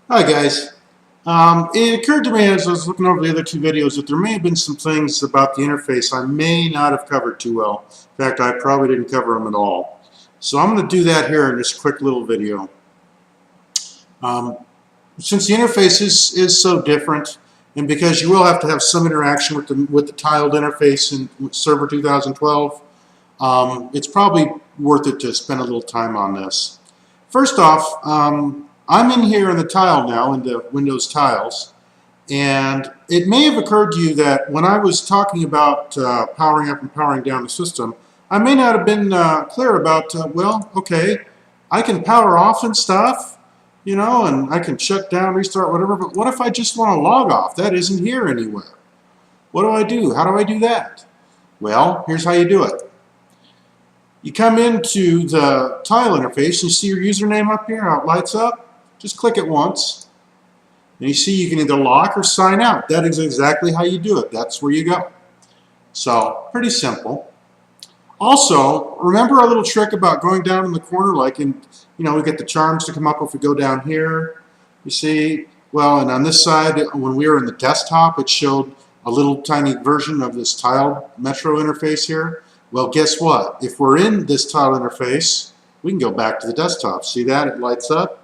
Hi guys. It occurred to me as I was looking over the other two videos that there may have been some things about the interface I may not have covered too well. In fact, I probably didn't cover them at all. So I'm going to do that here in this quick little video. Um, since the interface is so different, and because you will have to have some interaction with the tiled interface in Server 2012, it's probably worth it to spend a little time on this. First off, I'm in here in the tile now, in the Windows tiles, and it may have occurred to you that when I was talking about powering up and powering down the system, I may not have been clear about, well, okay, I can power off and stuff, and I can shut down, restart, whatever, but what if I just want to log off? That isn't here anywhere. What do I do? How do I do that? Well, here's how you do it. You come into the tile interface, you see your username up here, how it lights up. Just click it once, and you see you can either lock or sign out. That is exactly how you do it. That's where you go. So, pretty simple. Also, remember our little trick about going down in the corner, like we get the charms to come up if we go down here. You see, well, and on this side, when we were in the desktop, it showed a little tiny version of this tile Metro interface here. Well, guess what? If we're in this tile interface, we can go back to the desktop. See that? It lights up.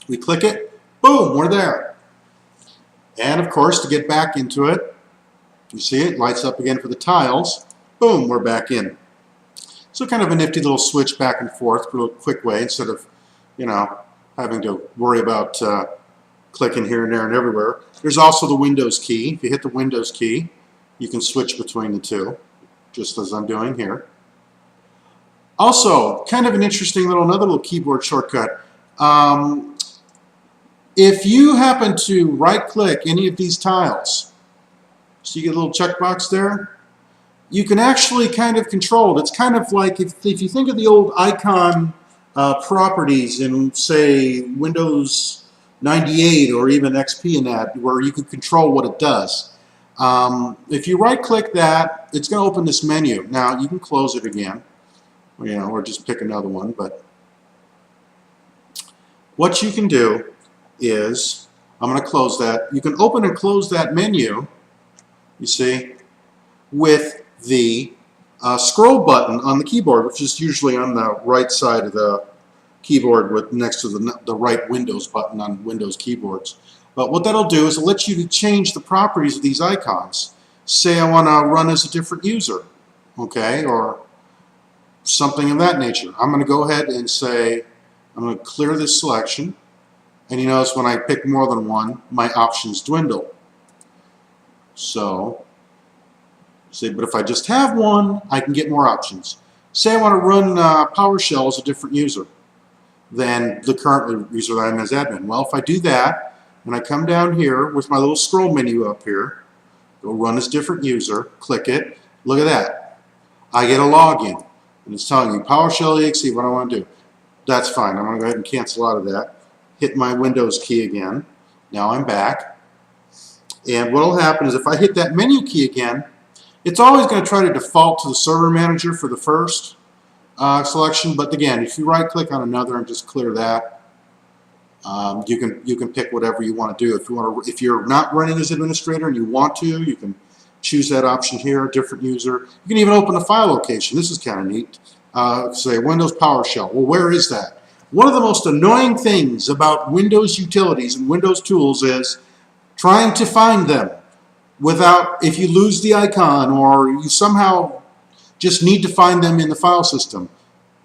We click it. Boom, we're there. And of course, to get back into it, you see it lights up again for the tiles. Boom, we're back in. So kind of a nifty little switch back and forth, real quick way, instead of, having to worry about clicking here and there and everywhere. There's also the Windows key. If you hit the Windows key, you can switch between the two, just as I'm doing here. Also, kind of an interesting another little keyboard shortcut. If you happen to right-click any of these tiles, so you get a little checkbox there, you can actually kind of control it. It's kind of like if you think of the old icon properties in, say, Windows 98 or even XP and that, where you can control what it does. If you right-click that, it's going to open this menu. Now, you can close it again, or just pick another one, but what you can do is, I'm going to close that. You can open and close that menu, you see, with the scroll button on the keyboard, which is usually on the right side of the keyboard next to the right Windows button on Windows keyboards. But what that'll do is it'll let you change the properties of these icons. Say I want to run as a different user, okay, or something of that nature. I'm going to go ahead and say, I'm going to clear this selection. And you notice when I pick more than one, my options dwindle. So, but if I just have one, I can get more options. Say I want to run PowerShell as a different user than the current user that I'm as admin. Well, if I do that, and I come down here with my little scroll menu up here, go run as different user, click it, look at that. I get a login, and it's telling me PowerShell exe, what I want to do. That's fine. I'm going to go ahead and cancel out of that. Hit my Windows key again. Now I'm back. And what will happen is if I hit that menu key again, it's always going to try to default to the server manager for the first selection. But again, if you right click on another and just clear that, you can pick whatever you want to do. If you're not running as administrator and you want to, you can choose that option here, different user. You can even open a file location. This is kind of neat. Say Windows PowerShell. Well, where is that? One of the most annoying things about Windows utilities and Windows tools is trying to find them if you lose the icon or you somehow just need to find them in the file system.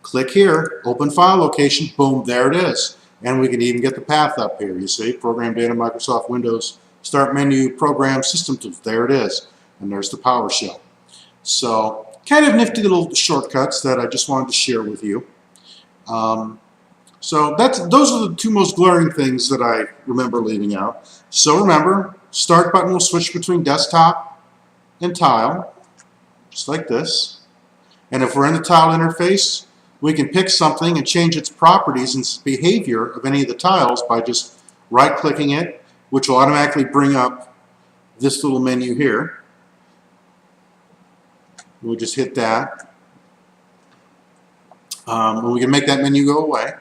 Click here, open file location, boom, there it is. And we can even get the path up here. You see, Program Data, Microsoft Windows, Start Menu, Program, System Tools, there it is. And there's the PowerShell. So, kind of nifty little shortcuts that I just wanted to share with you. So those are the two most glaring things that I remember leaving out. So remember, Start button will switch between desktop and tile, just like this. And if we're in the tile interface, we can pick something and change its properties and its behavior of any of the tiles by just right-clicking it, which will automatically bring up this little menu here. We'll just hit that. And we can make that menu go away.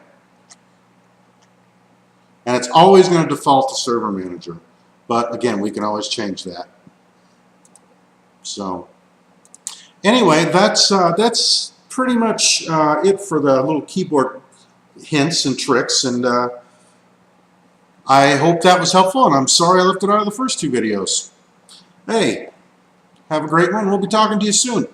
And it's always going to default to Server Manager. But again, we can always change that. So anyway, that's pretty much it for the little keyboard hints and tricks, and I hope that was helpful, and I'm sorry I left it out of the first two videos. Hey, have a great one. We'll be talking to you soon.